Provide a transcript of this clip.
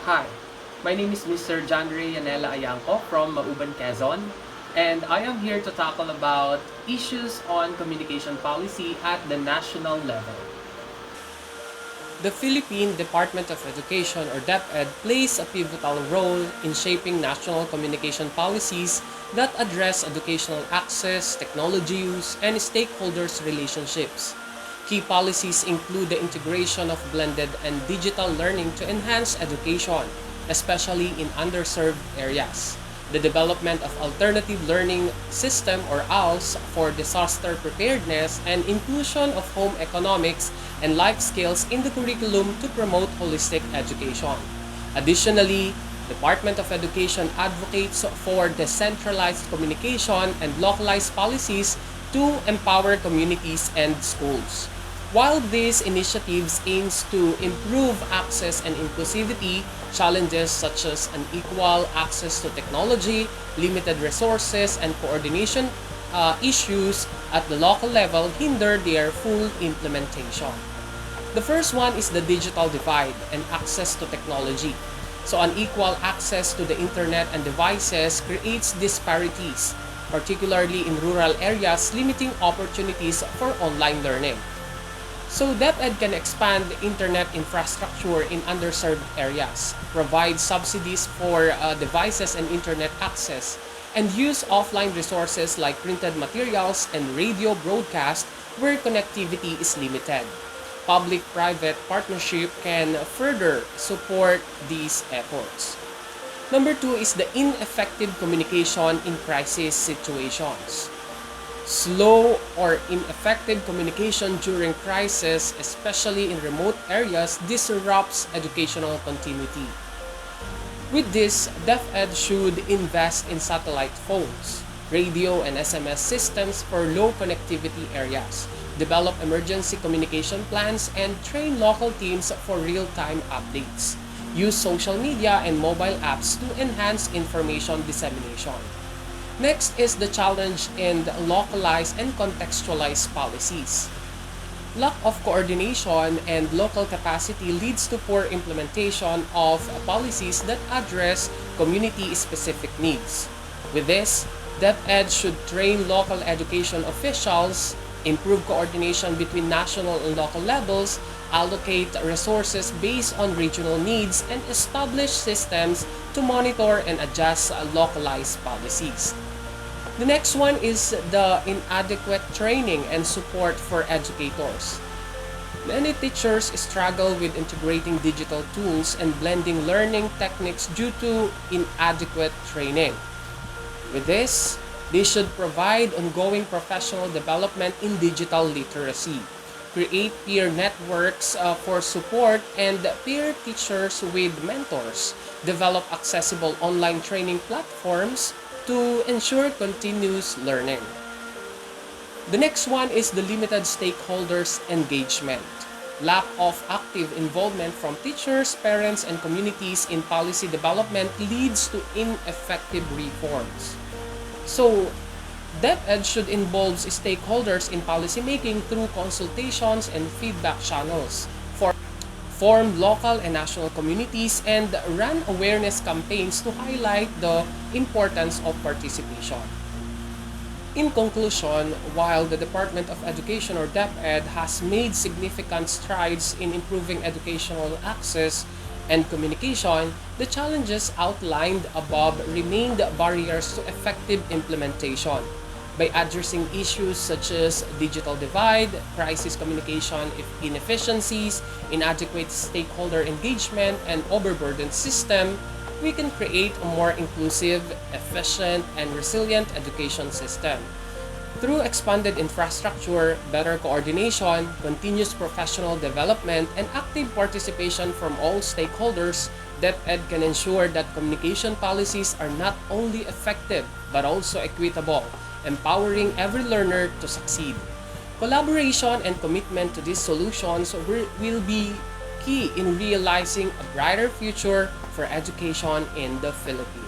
Hi, my name is Mr. John Ray Yanela Ayanco from Mauban, Quezon, and I am here to tackle about issues on communication policy at the national level. The Philippine Department of Education or DepEd plays a pivotal role in shaping national communication policies that address educational access, technology use, and stakeholders' relationships. Key policies include the integration of blended and digital learning to enhance education, especially in underserved areas. The development of alternative learning system or ALS for disaster preparedness and inclusion of home economics and life skills in the curriculum to promote holistic education. Additionally, Department of Education advocates for decentralized communication and localized policies to empower communities and schools. While these initiatives aims to improve access and inclusivity, challenges such as unequal access to technology, limited resources, and coordination issues at the local level hinder their full implementation. The first one is the digital divide and access to technology. So unequal access to the internet and devices creates disparities, particularly in rural areas, limiting opportunities for online learning. So DepEd can expand internet infrastructure in underserved areas, provide subsidies for devices and internet access, and use offline resources like printed materials and radio broadcast where connectivity is limited. Public-private partnership can further support these efforts. Number two is the ineffective communication in crisis situations. Slow or ineffective communication during crisis, especially in remote areas, disrupts educational continuity. With this, DepEd should invest in satellite phones, radio and SMS systems for low connectivity areas, develop emergency communication plans, and train local teams for real-time updates. Use social media and mobile apps to enhance information dissemination. Next is the challenge in localized and contextualized policies. Lack of coordination and local capacity leads to poor implementation of policies that address community-specific needs. With this, DepEd should train local education officials, improve coordination between national and local levels, allocate resources based on regional needs, and establish systems to monitor and adjust localized policies. The next one is the inadequate training and support for educators. Many teachers struggle with integrating digital tools and blending learning techniques due to inadequate training. With this, they should provide ongoing professional development in digital literacy, create peer networks for support and peer teachers with mentors, develop accessible online training platforms to ensure continuous learning. The next one is the limited stakeholders engagement. Lack of active involvement from teachers, parents, and communities in policy development leads to ineffective reforms. So, DepEd should involve stakeholders in policymaking through consultations and feedback channels, form local and national communities, and run awareness campaigns to highlight the importance of participation. In conclusion, while the Department of Education or DepEd has made significant strides in improving educational access and communication, the challenges outlined above remain barriers to effective implementation. By addressing issues such as digital divide, crisis communication inefficiencies, inadequate stakeholder engagement, and overburdened system, we can create a more inclusive, efficient, and resilient education system. Through expanded infrastructure, better coordination, continuous professional development, and active participation from all stakeholders, DepEd can ensure that communication policies are not only effective but also equitable, empowering every learner to succeed. Collaboration and commitment to these solutions will be key in realizing a brighter future for education in the Philippines.